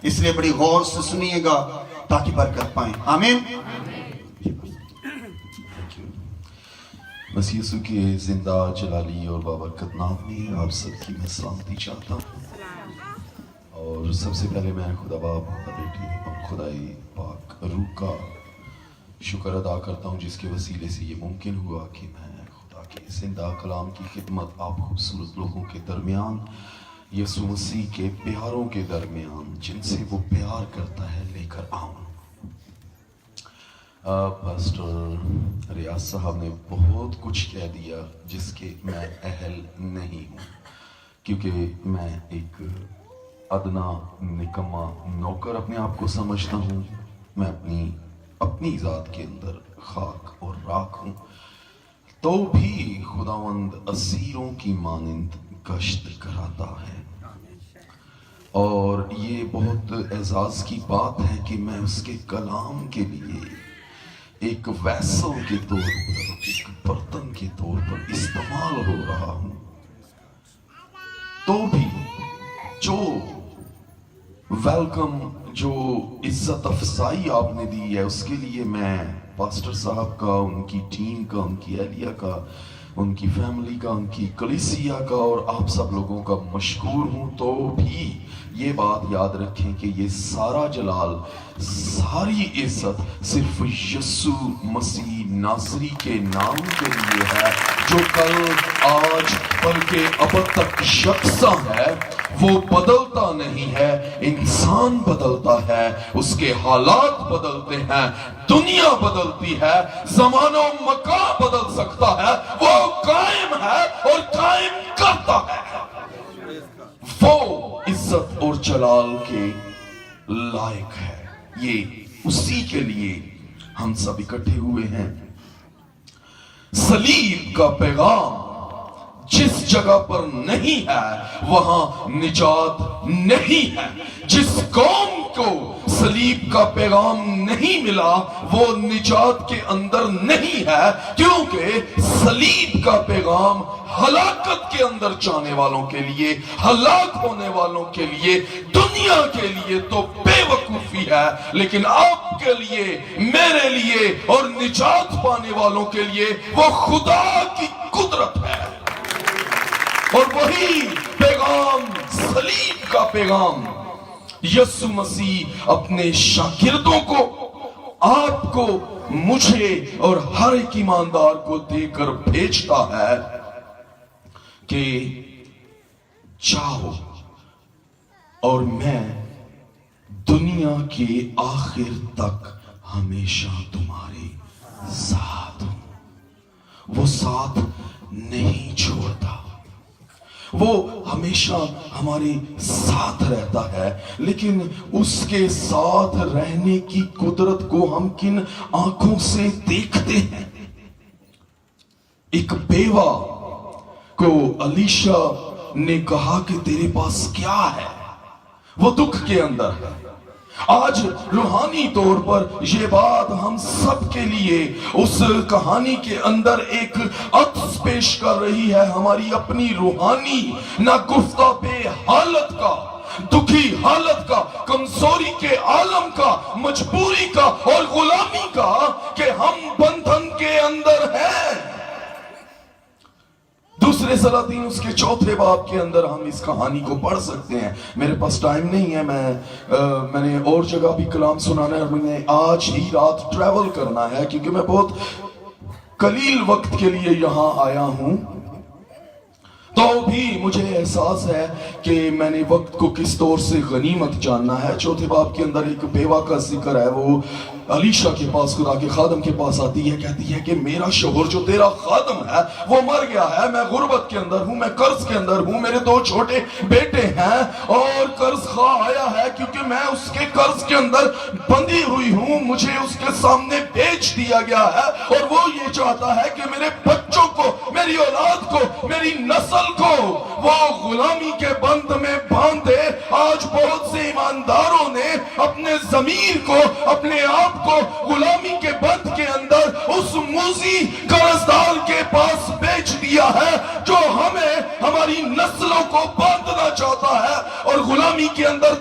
اس لیے بڑی غور سے سنیے گا تاکہ برکت پائیں. آمین. مسیح یسوع کے زندہ جلالی اور بابرکت نام میں آپ سب کی میں سلامتی چاہتا ہوں. اور سب سے پہلے میں خدا باپ، خدا بیٹی اور خدائی پاک روح کا شکر ادا کرتا ہوں جس کے وسیلے سے یہ ممکن ہوا کہ میں خدا کے زندہ کلام کی خدمت آپ خوبصورت لوگوں کے درمیان، یسوع مسیح کے پیاروں کے درمیان جن سے وہ پیار کرتا ہے، لے کر آؤں. پاسٹر ریاض صاحب نے بہت کچھ کہہ دیا جس کے میں اہل نہیں ہوں، کیونکہ میں ایک ادنا نکما نوکر اپنے آپ کو سمجھتا ہوں. میں اپنی ذات کے اندر خاک اور راکھ ہوں، تو بھی خداوند اسیروں کی مانند گشت کراتا ہے. اور یہ بہت اعزاز کی بات ہے کہ میں اس کے کلام کے لیے ایک ویسل کے طور پر، ایک برتن کے طور پر استعمال ہو رہا ہوں. تو بھی جو ویلکم، جو عزت افزائی آپ نے دی ہے، اس کے لیے میں پاسٹر صاحب کا، ان کی ٹیم کا، ان کی اہلیہ کا، ان کی فیملی کا، ان کی کلیسیا کا اور آپ سب لوگوں کا مشکور ہوں. تو بھی یہ بات یاد رکھیں کہ یہ سارا جلال، ساری عزت صرف یسوع مسیح ناصری کے نام کے لیے ہے، جو کل، آج، بلکہ ابد تک یکساں ہے. وہ بدلتا نہیں ہے. انسان بدلتا ہے، اس کے حالات بدلتے ہیں، دنیا بدلتی ہے، زمان و مکان بدل سکتا ہے. وہ قائم ہے اور قائم کرتا ہے. وہ عزت اور جلال کے لائق ہے. یہ اسی کے لیے ہم سب اکٹھے ہوئے ہیں. صلیب کا پیغام جس جگہ پر نہیں ہے وہاں نجات نہیں ہے. جس قوم کو صلیب کا پیغام نہیں ملا وہ نجات کے اندر نہیں ہے، کیونکہ صلیب کا پیغام ہلاکت کے اندر جانے والوں کے لیے، ہلاک ہونے والوں کے لیے، دنیا کے لیے تو بے وقوفی ہے، لیکن آپ کے لیے، میرے لیے اور نجات پانے والوں کے لیے وہ خدا کی قدرت ہے. اور وہی پیغام، صلیب کا پیغام، یسوع مسیح اپنے شاگردوں کو، آپ کو، مجھے اور ہر ایک ایماندار کو دے کر بھیجتا ہے کہ جاؤ اور میں دنیا کے آخر تک ہمیشہ تمہارے ساتھ ہوں. وہ ساتھ نہیں چھوڑتا، وہ ہمیشہ ہمارے ساتھ رہتا ہے. لیکن اس کے ساتھ رہنے کی قدرت کو ہم کن آنکھوں سے دیکھتے ہیں؟ ایک بیوہ کو الیشا نے کہا کہ تیرے پاس کیا ہے؟ وہ دکھ کے اندر ہے. آج روحانی طور پر یہ بات ہم سب کے لیے اس کہانی کے اندر ایک عکس پیش کر رہی ہے، ہماری اپنی روحانی ناگفتہ بے حالت کا، دکھی حالت کا، کمزوری کے عالم کا، مجبوری کا اور غلامی کا، کہ ہم بندھن کے اندر ہیں. دوسرے سلاطین اس کے 4 باب کے اندر ہم اس کہانی کو پڑھ سکتے ہیں. میرے پاس ٹائم نہیں ہے، میں نے اور جگہ بھی کلام سنانا ہے اور میں نے آج ہی رات ٹریول کرنا ہے، کیونکہ میں بہت قلیل وقت کے لیے یہاں آیا ہوں. تو بھی مجھے احساس ہے کہ میں نے وقت کو کس طور سے غنیمت جاننا ہے. 4 باب کے اندر ایک بیوہ کا ذکر ہے. وہ الیشا کے پاس، خدا کے خادم کے پاس آتی ہے، کہتی ہے کہ میرا شوہر جو تیرا خادم ہے وہ مر گیا ہے، میں غربت کے اندر ہوں، میں قرض کے اندر ہوں، میرے 2 چھوٹے بیٹے ہیں اور قرض خواہ آیا ہے کیونکہ میں اس کے قرض کے اندر بندھی ہوئی ہوں. مجھے اس کے سامنے بیچ دیا گیا ہے اور وہ یہ چاہتا ہے کہ میرے بچوں کو، میری اولاد کو، میری نسل کو وہ غلامی کے بند میں باندھ دے. آج بہت سے ایمانداروں نے اپنے ضمیر کو، اپنے آپ کو غلامی کے بند کے اندر اس موذی قرضدار کے پاس بیچ دیا ہے جو ہمیں، ہماری نسلوں کو باندھنا چاہتا ہے اور غلامی کے اندر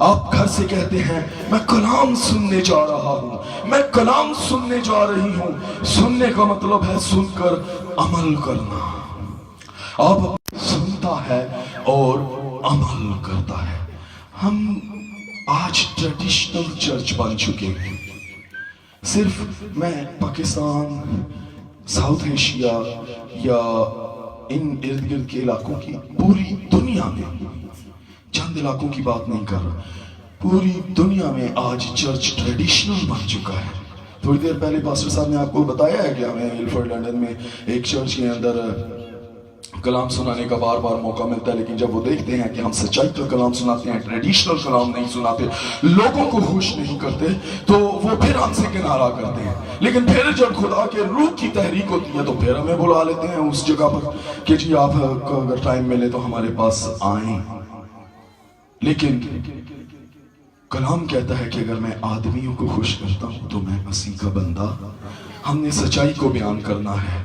آپ گھر سے کہتے ہیں میں کلام سننے جا رہا ہوں، میں کلام سننے جا رہی ہوں۔ سننے کا مطلب ہے سن کر عمل کرنا۔ آپ سنتا ہے اور عمل کرتا ہے۔ ہم آج ٹریڈیشنل چرچ بن چکے ہیں۔ صرف میں پاکستان، ساؤتھ ایشیا یا ان ارد گرد کے علاقوں کی، پوری دنیا میں، چند علاقوں کی بات نہیں کر رہا، پوری دنیا میں آج چرچ ٹریڈیشنل بن چکا ہے۔ تھوڑی دیر پہلے پاسٹر صاحب نے آپ کو بتایا ہے کہ ہمیں ہلفرڈ لنڈن میں ایک چرچ کے اندر کلام سنانے کا بار بار موقع ملتا ہے، لیکن جب وہ دیکھتے ہیں کہ ہم سچائی کا کلام سناتے ہیں، ٹریڈیشنل کلام نہیں سناتے، لوگوں کو خوش نہیں کرتے، تو وہ پھر ہم سے کنارہ کرتے ہیں۔ لیکن پھر جب خدا کے روح کی تحریک ہوتی ہے تو پھر ہمیں بلا لیتے ہیں اس جگہ پر کہ جی آپ کو اگر ٹائم ملے تو ہمارے پاس آئیں۔ لیکن کلام کہتا ہے کہ اگر میں آدمیوں کو خوش کرتا ہوں تو میں مسیح کا بندہ۔ ہم نے سچائی کو بیان کرنا ہے،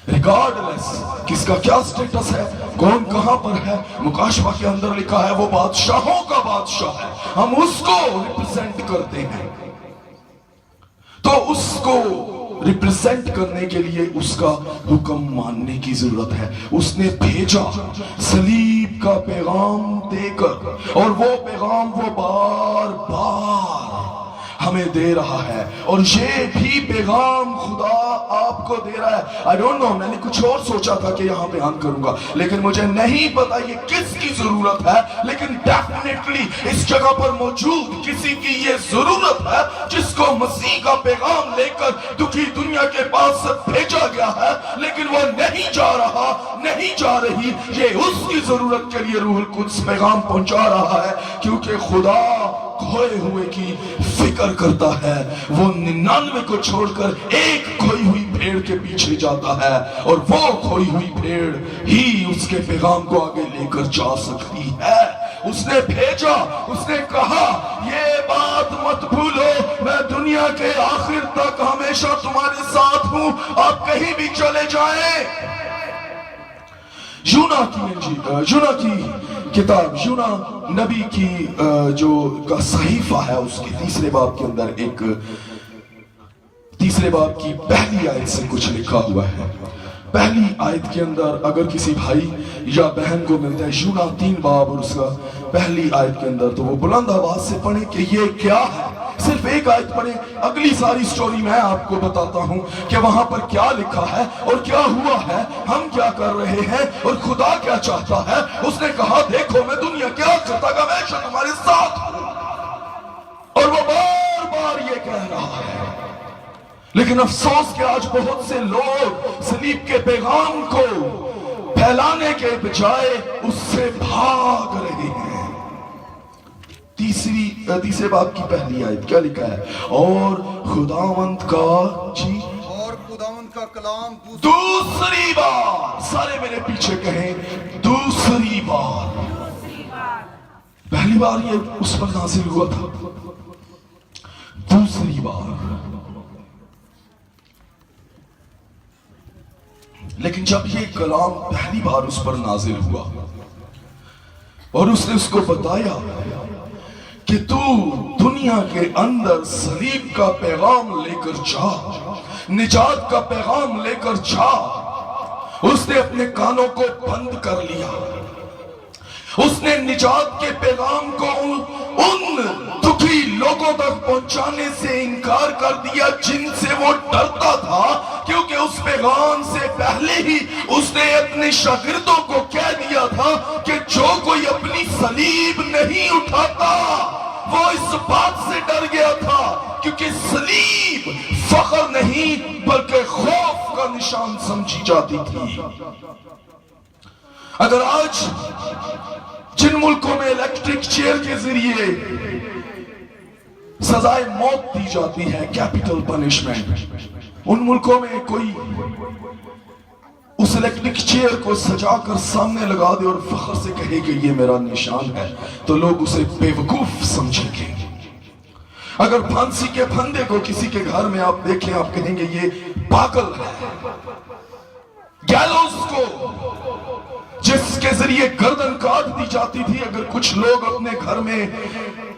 ریگارڈلیس کس کا کیا سٹیٹس ہے، کون کہاں پر ہے۔ مکاشفہ کے اندر لکھا ہے وہ بادشاہوں کا بادشاہ ہے، ہم اس کو ریپرزینٹ کرتے ہیں۔ تو اس کو ریپرزینٹ کرنے کے لیے اس کا حکم ماننے کی ضرورت ہے۔ اس نے بھیجا صلیب کا پیغام دے کر، اور وہ پیغام وہ بار بار ہمیں دے رہا ہے، اور یہ بھی پیغام خدا آپ کو دے رہا ہے۔ I don't know، میں نے کچھ اور سوچا تھا کہ یہاں بیان کروں گا، لیکن مجھے نہیں پتا یہ کس کی ضرورت ہے، لیکن ڈیفینیٹلی اس جگہ پر موجود کسی کی یہ ضرورت ہے جس کو مسیح کا پیغام لے کر دکھی دنیا کے پاس بھیجا گیا ہے، لیکن وہ نہیں جا رہا، نہیں جا رہی۔ یہ اس کی ضرورت کے لیے روح القدس پیغام پہنچا رہا ہے، کیونکہ خدا کھوئے ہوئے کی فکر کرتا ہے۔ وہ 99 کو چھوڑ کر ایک کھوئی ہوئی بھیڑ کے پیچھے جاتا ہے، اور وہ کھوئی ہوئی بھیڑ ہی اس کے پیغام کو آگے لے کر جا سکتی ہے۔ اس نے بھیجا، اس نے کہا یہ بات مت بھولو، میں دنیا کے آخر تک ہمیشہ تمہارے ساتھ ہوں، آپ کہیں بھی چلے جائیں۔ یونا کی کتاب، یونا نبی کی جو کا صحیفہ ہے، اس کے تیسرے باب کے اندر ایک تیسرے باب کی پہلی آیت سے کچھ لکھا ہوا ہے۔ پہلی آیت کے اندر اگر کسی بھائی یا بہن کو ملتا ہے یونا 3 باب اور اس کا پہلی آیت کے اندر، تو وہ بلند آواز سے پڑھیں کہ یہ کیا ہے۔ صرف ایک آیت پڑھیں، اگلی ساری سٹوری میں آپ کو بتاتا ہوں کہ وہاں پر کیا لکھا ہے اور کیا ہوا ہے، ہم کیا کر رہے ہیں اور خدا کیا چاہتا ہے۔ اس نے کہا دیکھو میں دنیا کے آخر تک ہمیشہ تمہارے ساتھ ہوں، اور وہ بار بار یہ کہہ رہا ہے۔ لیکن افسوس کہ آج بہت سے لوگ صلیب کے پیغام کو پھیلانے کے بجائے اس سے بھاگ رہے ہیں۔ تیسرے باب کی پہلی آیت کیا لکھا ہے؟ اور خداوند کا کلام دوسری بار، سارے میرے پیچھے کہیں دوسری بار۔ پہلی بار یہ اس پر نازل ہوا تھا، دوسری بار۔ لیکن جب یہ کلام پہلی بار اس پر نازل ہوا اور اس نے اس کو بتایا کہ تو دنیا کے اندر صلیب کا پیغام لے کر جا، نجات کا پیغام لے کر جا، اس نے اپنے کانوں کو بند کر لیا۔ اس نے نجات کے پیغام کو ان دکھی لوگوں تک پہنچانے سے انکار کر دیا جن سے وہ ڈرتا تھا، کیونکہ اس پیغام سے پہلے ہی اس نے اپنے شاگردوں کو کہہ دیا تھا کہ جو کوئی اپنی صلیب نہیں اٹھاتا وہ اس بات سے ڈر گیا تھا، کیونکہ صلیب فخر نہیں بلکہ خوف کا نشان سمجھی جاتی تھی۔ اگر آج جن ملکوں میں الیکٹرک چیئر کے ذریعے سزائے موت دی جاتی ہے، کیپٹل پنشمنٹ، ان ملکوں میں کوئی اس الیکٹرک چیئر کو سجا کر سامنے لگا دے اور فخر سے کہے کہ یہ میرا نشان ہے، تو لوگ اسے بے وقوف سمجھیں گے۔ اگر پھانسی کے پھندے کو کسی کے گھر میں آپ دیکھیں، آپ کہیں گے یہ پاگل ہے۔ گیلوز کو جس کے ذریعے گردن کاٹ دی جاتی تھی، اگر کچھ لوگ اپنے گھر میں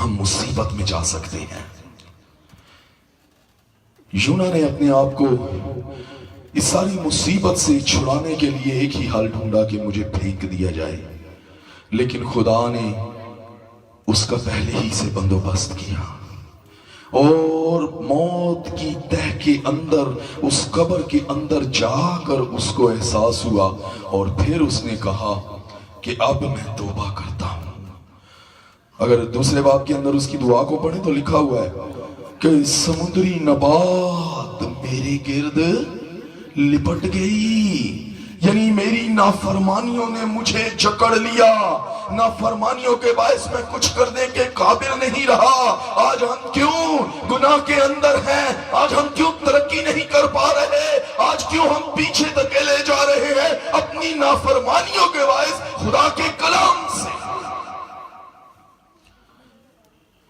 ہم مصیبت میں جا سکتے ہیں۔ یونا نے اپنے آپ کو اس ساری مصیبت سے چھڑانے کے لیے ایک ہی حل ڈھونڈا کہ مجھے پھینک دیا جائے، لیکن خدا نے اس کا پہلے ہی سے بندوبست کیا، اور موت کی تہ کے اندر، اس قبر کے اندر جا کر اس کو احساس ہوا، اور پھر اس نے کہا کہ اب میں توبہ کرتا ہوں۔ اگر دوسرے باب کے اندر اس کی دعا کو پڑھیں تو لکھا ہوا ہے کہ سمندری نبات میرے گرد لپٹ گئی، یعنی میری نافرمانیوں نے مجھے جکڑ لیا، نافرمانیوں کے باعث میں کچھ کرنے کے قابل نہیں رہا۔ آج ہم کیوں گناہ کے اندر ہیں؟ آج ہم کیوں ترقی نہیں کر پا رہے؟ آج کیوں ہم پیچھے دھکیلے جا رہے ہیں؟ اپنی نافرمانیوں کے باعث خدا کے کلام سے۔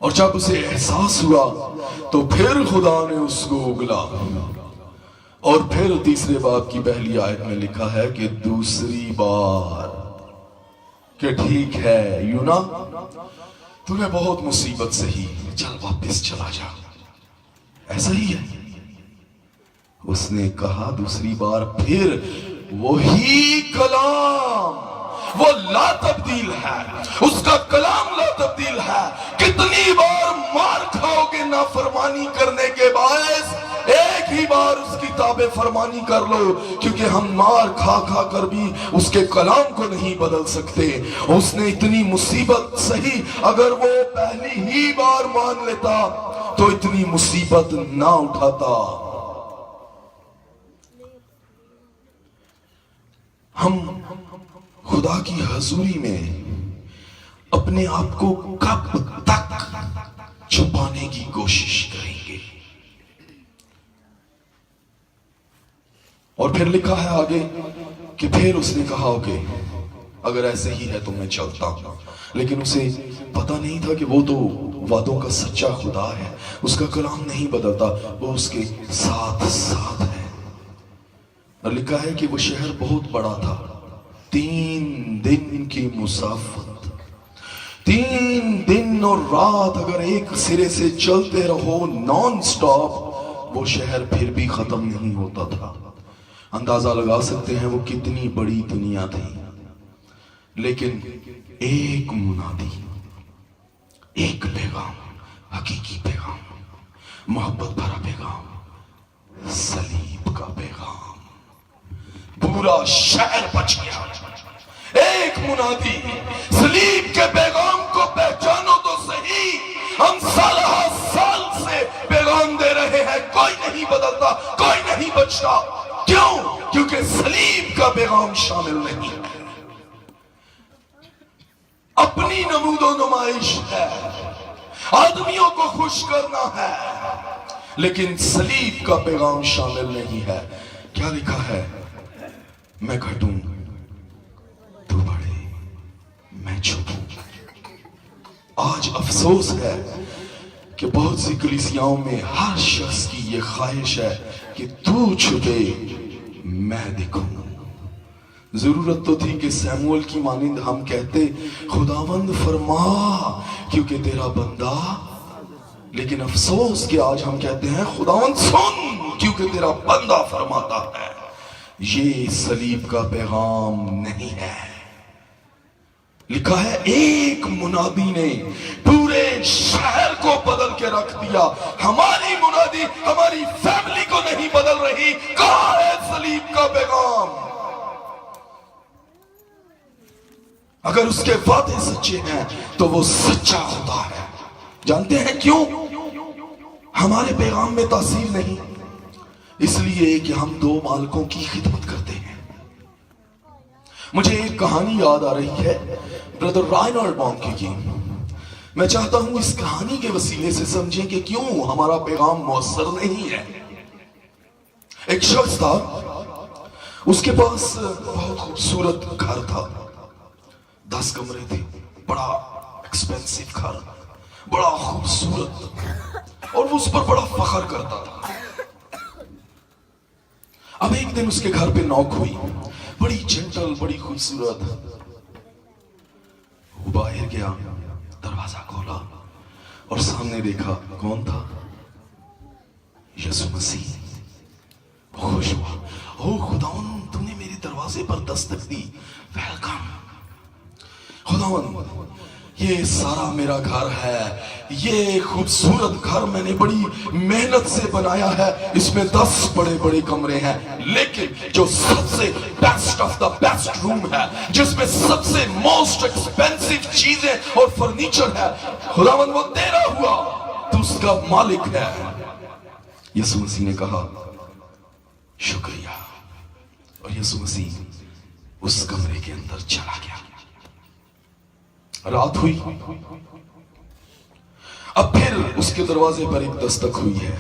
اور جب اسے احساس ہوا تو پھر خدا نے اس کو اگلا، اور پھر تیسرے باب کی پہلی آیت میں لکھا ہے کہ دوسری بار کہ ٹھیک ہے یونا، تمہیں بہت مصیبت سہی، چل واپس چلا جا، ایسا ہی ہے۔ اس نے کہا دوسری بار پھر وہی کلام، وہ لا تبدیل ہے، اس کا کلام لا تبدیل ہے۔ کتنی بار مار کھاؤ گے نافرمانی کرنے کے باعث؟ ایک ہی بار اس کی تابع فرمانی کر لو، کیونکہ ہم مار کھا کھا کر بھی اس کے کلام کو نہیں بدل سکتے۔ اس نے اتنی مصیبت سہی، اگر وہ پہلی ہی بار مان لیتا تو اتنی مصیبت نہ اٹھاتا۔ ہم خدا کی حضوری میں اپنے آپ کو کب تک چھپانے کی کوشش کریں گے؟ اور پھر لکھا ہے آگے کہ پھر اس نے کہا اوکے اگر ایسے ہی ہے تو میں چلتا ہوں، لیکن اسے پتا نہیں تھا کہ وہ تو وعدوں کا سچا خدا ہے، اس کا کلام نہیں بدلتا، وہ اس کے ساتھ ساتھ ہے۔ اور لکھا ہے کہ وہ شہر بہت بڑا تھا، 3 دن کی مسافت، 3 دن اور رات اگر ایک سرے سے چلتے رہو نان سٹاپ، وہ شہر پھر بھی ختم نہیں ہوتا تھا۔ اندازہ لگا سکتے ہیں وہ کتنی بڑی دنیا تھی، لیکن ایک منادی، ایک پیغام، حقیقی پیغام، محبت بھرا پیغام، صلیب کا پیغام، پورا شہر بچ گیا۔ ایک منادی، صلیب کے پیغام کو پہچانو تو صحیح، ہم سالہ سال سے پیغام دے رہے ہیں، کوئی نہیں بدلتا، کوئی نہیں بچتا۔ کیوں؟ کیونکہ صلیب کا پیغام شامل نہیں ہے۔ اپنی نمود و نمائش ہے، آدمیوں کو خوش کرنا ہے، لیکن صلیب کا پیغام شامل نہیں ہے۔ کیا لکھا ہے؟ میں گھٹوں تو بڑھے، میں چھپوں۔ آج افسوس ہے کہ بہت سی کلیسیاؤں میں ہر شخص کی یہ خواہش ہے کہ تو چھپے میں دکھوں۔ ضرورت تو تھی کہ سیموئل کی مانند ہم کہتے خداوند فرما کیونکہ تیرا بندہ، لیکن افسوس کہ آج ہم کہتے ہیں خداوند سن کیونکہ تیرا بندہ فرماتا ہے۔ یہ صلیب کا پیغام نہیں ہے۔ لکھا ہے ایک منادی نے پورے شہر کو بدل کے رکھ دیا۔ ہماری منادی ہماری فیملی کو نہیں بدل رہی۔ کہاں ہے صلیب کا پیغام؟ اگر اس کے وعدے سچے ہیں تو وہ سچا خدا ہے۔ جانتے ہیں کیوں ہمارے پیغام میں تاثیر نہیں؟ اس لیے کہ ہم 2 مالکوں کی خدمت کرتے ہیں۔ مجھے ایک کہانی یاد آ رہی ہے بردر رائنالڈ بونکے کی۔ میں چاہتا ہوں اس کہانی کے وسیلے سے سمجھیں کہ کیوں ہمارا پیغام مؤثر نہیں ہے۔ ایک شخص تھا، اس کے پاس بہت خوبصورت گھر تھا، 10 کمرے تھے، بڑا ایکسپینسو گھر، بڑا خوبصورت، اور وہ اس پر بڑا فخر کرتا تھا۔ اب ایک دن اس کے گھر پہ نوک ہوئی، بڑی جنٹل، بڑی خوبصورت۔ وہ باہر گیا، دروازہ کھولا، اور سامنے دیکھا کون تھا؟ یسوع مسیح. خوش ہوا. او خداوند تم نے میرے دروازے پر دستک دی. ویلکم خداوند، یہ سارا میرا گھر ہے، یہ خوبصورت گھر میں نے بڑی محنت سے بنایا ہے، اس میں 10 بڑے بڑے کمرے ہیں، لیکن جو سب سے بیسٹ آف دا بیسٹ روم ہے، جس میں سب سے موسٹ ایکسپینسو چیزیں اور فرنیچر ہے، خداوند وہ تیرا ہوا، تو اس کا مالک ہے. یسوع مسیح نے کہا شکریہ، اور یسوع مسیح اس کمرے کے اندر چلا گیا. رات ہوئی. اب پھر اس کے دروازے پر ایک دستک ہوئی ہے،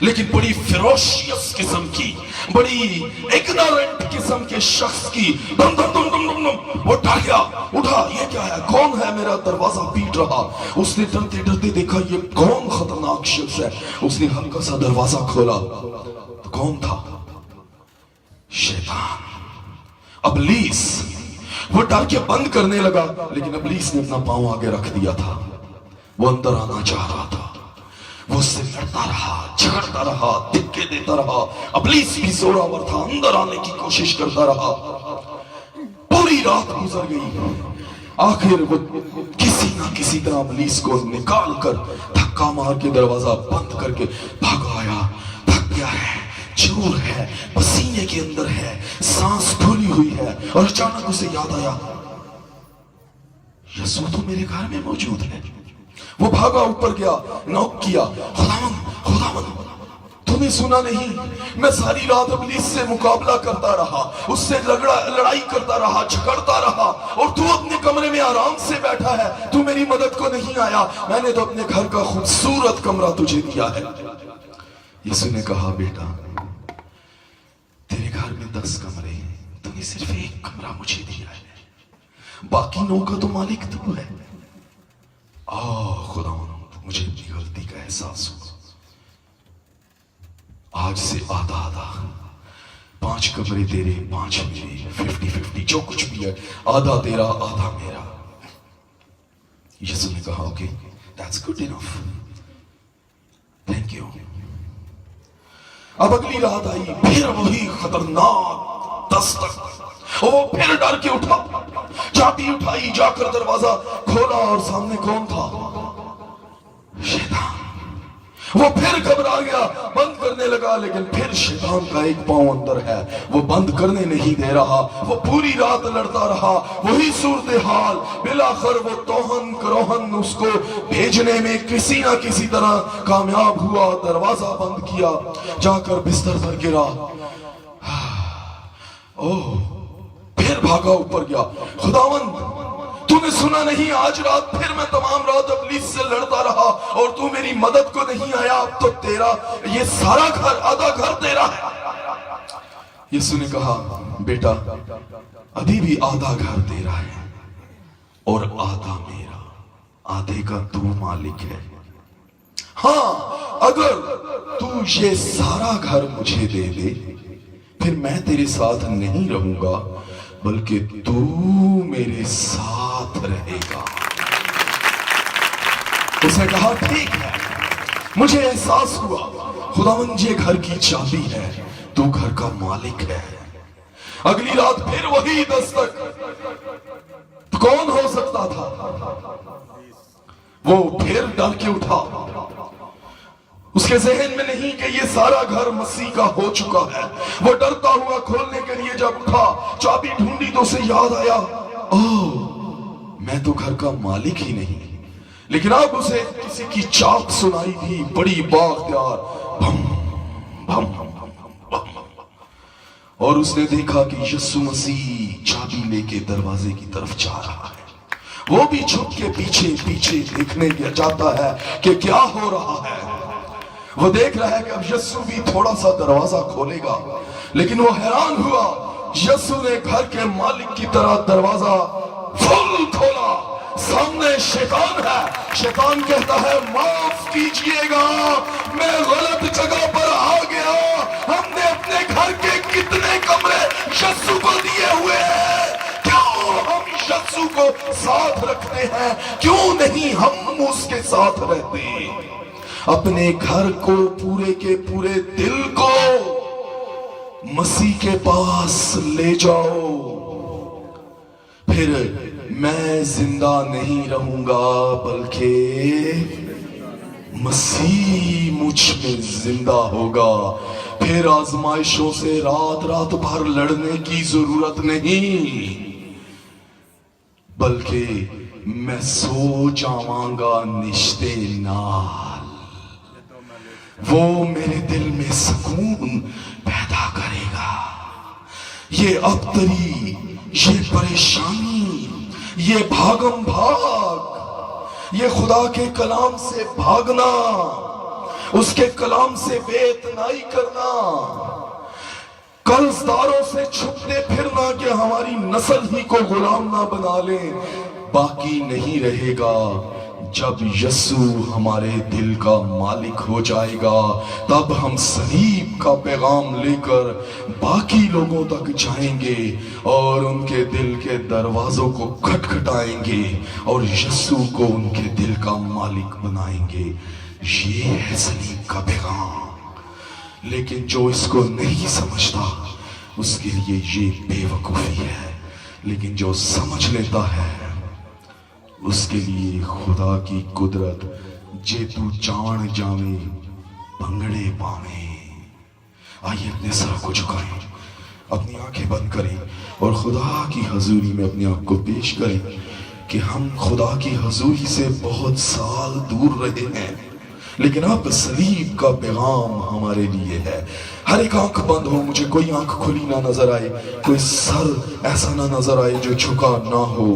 لیکن بڑی فیروشیس قسم کی، بڑی اگنورنٹ قسم کے شخص کی. دم دم دم دم دم دم. وہ ڈر گیا، اٹھا، یہ کیا ہے؟ کون ہے میرا دروازہ پیٹ رہا؟ اس نے ڈرتے ڈرتے دیکھا یہ کون خطرناک شخص ہے. اس نے ہلکا سا دروازہ کھولا تو کون تھا؟ شیطان، ابلیس. وہ ڈر کے بند کرنے لگا، لیکن ابلیس نے اپنا پاؤں آگے رکھ دیا تھا. وہ اندر آنا چاہ رہا تھا، وہ اس سے لڑتا رہا، جھگڑتا رہا، دھکے دیتا رہا. ابلیس بھی زوراور تھا، اندر آنے کی کوشش کرتا رہا. پوری رات گزر گئی. آخر وہ کسی نہ کسی طرح ابلیس کو نکال کر دھکا مار کے دروازہ بند کر کے بھاگ آیا. تھک گیا ہے، چور ہے، پسینے کے اندر ہے، سانس پھولی ہوئی ہے، اور اچانک اسے یاد آیا یسوع تو میرے گھر میں موجود ہے. وہ بھاگا اوپر گیا، نوک کیا، خداوند خداوند تمہیں سنا نہیں؟ میں ساری رات ابلیس سے مقابلہ کرتا رہا، اس سے لڑائی کرتا رہا، جھگڑتا رہا، اور تو اپنے کمرے میں آرام سے بیٹھا ہے، تو میری مدد کو نہیں آیا. میں نے تو اپنے گھر کا خوبصورت کمرہ تجھے دیا ہے. یسوع نے کہا بیٹا، تیرے گھر میں 10 کمرے ہیں، تو نے صرف ایک کمرہ مجھے دیا ہے، باقی 9 کا تو مالک تو ہے. خداوند مجھے اپنی غلطی کا احساس ہوا. آج سے آدھا آدھا، 5 کمرے تیرے، 5 میرے، 50-50 جو کچھ بھی ہے، آدھا تیرا آدھا میرا. یسوع نے کہا okay, that's good enough, thank you. اب اگلی رات آئی، پھر وہی خطرناک دستک. وہ پھر ڈر کے اٹھا، چابی اٹھائی، جا کر دروازہ کھولا، اور سامنے کون تھا؟ شیطان. وہ پھر گھبرا گیا، بند کرنے لگا، لیکن پھر شیطان کا ایک پاؤں اندر ہے، وہ بند کرنے نہیں دے رہا. وہ پوری رات لڑتا رہا، وہی صورتحال. بالآخر وہ توہن کروہن اس کو بھیجنے میں کسی نہ کسی طرح کامیاب ہوا. دروازہ بند کیا، جا کر بستر پر گرا. پھر بھاگا اوپر گیا. خداوند تو نے سنا نہیں؟ آج رات پھر میں تمام رات ابلیس سے لڑتا رہا، اور تو میری مدد کو نہیں آیا. اب تو تیرا یہ سارا گھر، آدھا گھر تیرا ہے. یسوع نے کہا بیٹا، ابھی بھی آدھا گھر تیرا ہے اور آدھا میرا. آدھے کا تو مالک ہے. ہاں، اگر تو یہ سارا گھر مجھے دے دے، پھر میں تیرے ساتھ نہیں رہوں گا، بلکہ تو میرے ساتھ رہے گا. اس نے کہا ٹھیک ہے. مجھے احساس ہوا خداوند یہ گھر کی چابی ہے، تو گھر کا مالک ہے. اگلی رات پھر وہی دستک. کون ہو سکتا تھا؟ وہ پھر ڈر کے اٹھا. اس کے ذہن میں نہیں کہ یہ سارا گھر مسیح کا ہو چکا ہے. وہ ڈرتا ہوا کھولنے کے لیے جب اٹھا، چابی ڈھونڈی تو اسے یاد آیا میں تو گھر کا مالک ہی نہیں. لیکن اب اسے کسی کی چاک سنائی تھی، بڑی بااختیار، بھم بھم بھم. اور اس نے دیکھا کہ یسوع مسیح چابی لے کے دروازے کی طرف جا رہا ہے. وہ بھی چھپ کے پیچھے پیچھے دیکھنے جاتا ہے کہ کیا ہو رہا ہے. وہ دیکھ رہا ہے کہ اب یسوع بھی تھوڑا سا دروازہ کھولے گا، لیکن وہ حیران ہوا. یسوع نے گھر کے مالک کی طرح دروازہ فل کھولا. سامنے شیطان ہے. شیطان کہتا ہے معاف کیجئے گا، میں غلط جگہ پر آ گیا. ہم نے اپنے گھر کے کتنے کمرے یسوع کو دیے ہوئے ہیں، کیوں ہم یسوع کو ساتھ ساتھ رکھتے ہیں، کیوں نہیں ہم اس کے ساتھ رہتے؟ اپنے گھر کو، پورے کے پورے دل کو مسیح کے پاس لے جاؤ، پھر میں زندہ نہیں رہوں گا بلکہ مسیح مجھ میں زندہ ہوگا۔ پھر آزمائشوں سے رات رات بھر لڑنے کی ضرورت نہیں، بلکہ میں سو جاواں گا نشتے نال، وہ میرے دل میں سکون پیدا کرے گا۔ یہ ابتری، یہ پریشانی، یہ بھاگم بھاگ، یہ خدا کے کلام سے بھاگنا، اس کے کلام سے بے اعتنائی کرنا، قرضداروں سے چھپتے پھرنا کہ ہماری نسل ہی کو غلام نہ بنا لیں، باقی نہیں رہے گا۔ جب یسوع ہمارے دل کا مالک ہو جائے گا، تب ہم صلیب کا پیغام لے کر باقی لوگوں تک جائیں گے اور ان کے دل کے دروازوں کو کھٹکھٹائیں گے اور یسوع کو ان کے دل کا مالک بنائیں گے۔ یہ ہے صلیب کا پیغام۔ لیکن جو اس کو نہیں سمجھتا اس کے لیے یہ بے وقوفی ہے، لیکن جو سمجھ لیتا ہے اس کے لیے خدا کی قدرت جے تو جان جاویں بھنگڑے پاویں۔ آئیے اپنے سر کو جھکائیں، اپنی آنکھیں بند کریں اور خدا کی حضوری میں اپنے آپ کو پیش کریں کہ ہم خدا کی حضوری سے بہت سال دور رہے ہیں، لیکن اب صلیب کا پیغام ہمارے لیے ہے۔ ہر ایک آنکھ بند ہو، مجھے کوئی آنکھ کھلی نہ نظر آئے، کوئی سر ایسا نہ نظر آئے جو جھکا نہ ہو۔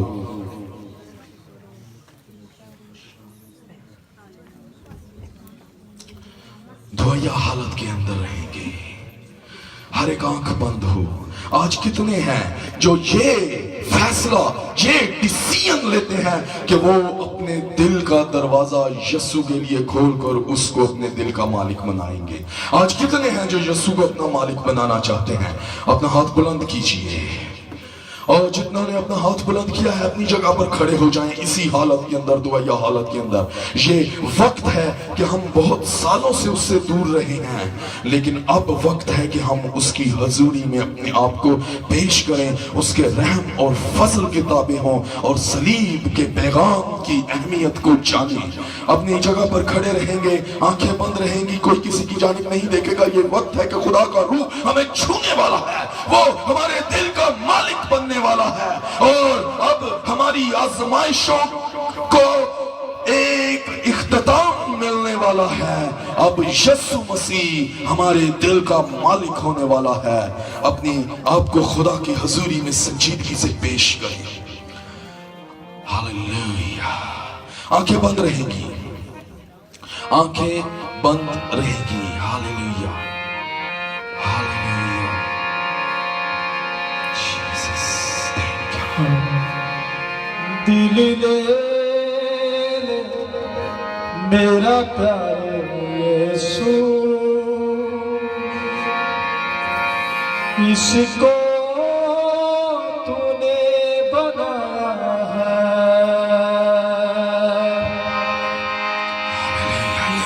دعائیہ حالت کے اندر رہیں گے، ہر ایک آنکھ بند ہو۔ آج کتنے ہیں جو یہ فیصلہ، یہ ڈیسیژن لیتے ہیں کہ وہ اپنے دل کا دروازہ یسوع کے لیے کھول کر اس کو اپنے دل کا مالک بنائیں گے؟ آج کتنے ہیں جو یسوع کو اپنا مالک بنانا چاہتے ہیں؟ اپنا ہاتھ بلند کیجئے، اور جتنا نے اپنا ہاتھ بلند کیا ہے اپنی جگہ پر کھڑے ہو جائیں اسی حالت کے اندر، دعائیہ حالت کے اندر۔ یہ وقت ہے کہ ہم بہت سالوں سے اس سے دور رہے ہیں، لیکن اب وقت ہے کہ ہم اس کی حضوری میں اپنے آپ کو پیش کریں، اس کے رحم اور فضل کے تابع ہوں اور صلیب کے پیغام کی اہمیت کو جانیں۔ اپنی جگہ پر کھڑے رہیں گے، آنکھیں بند رہیں گی، کوئی کسی کی جانب نہیں دیکھے گا۔ یہ وقت ہے کہ خدا کا روح ہمیں چھونے والا ہے، وہ ہمارے دل کا مالک بننے والا ہے، اور اب ہماری آزمائشوں کو ایک اختتام ملنے والا ہے۔ اب یسوع مسیح ہمارے دل کا مالک ہونے والا ہے۔ اپنی آپ کو خدا کی حضوری میں سنجیدگی سے پیش کریں۔ ہاللیلویہ۔ آنکھیں بند رہیں گی، آنکھیں بند رہیں گی۔ ہاللیلویہ، ہاللیلویہ۔ دل لے لے میرا پیارا یسوع، اس کو تو نے بنایا ہے۔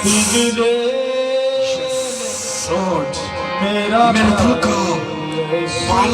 دل لے میرا دل کا پیارا یسوع،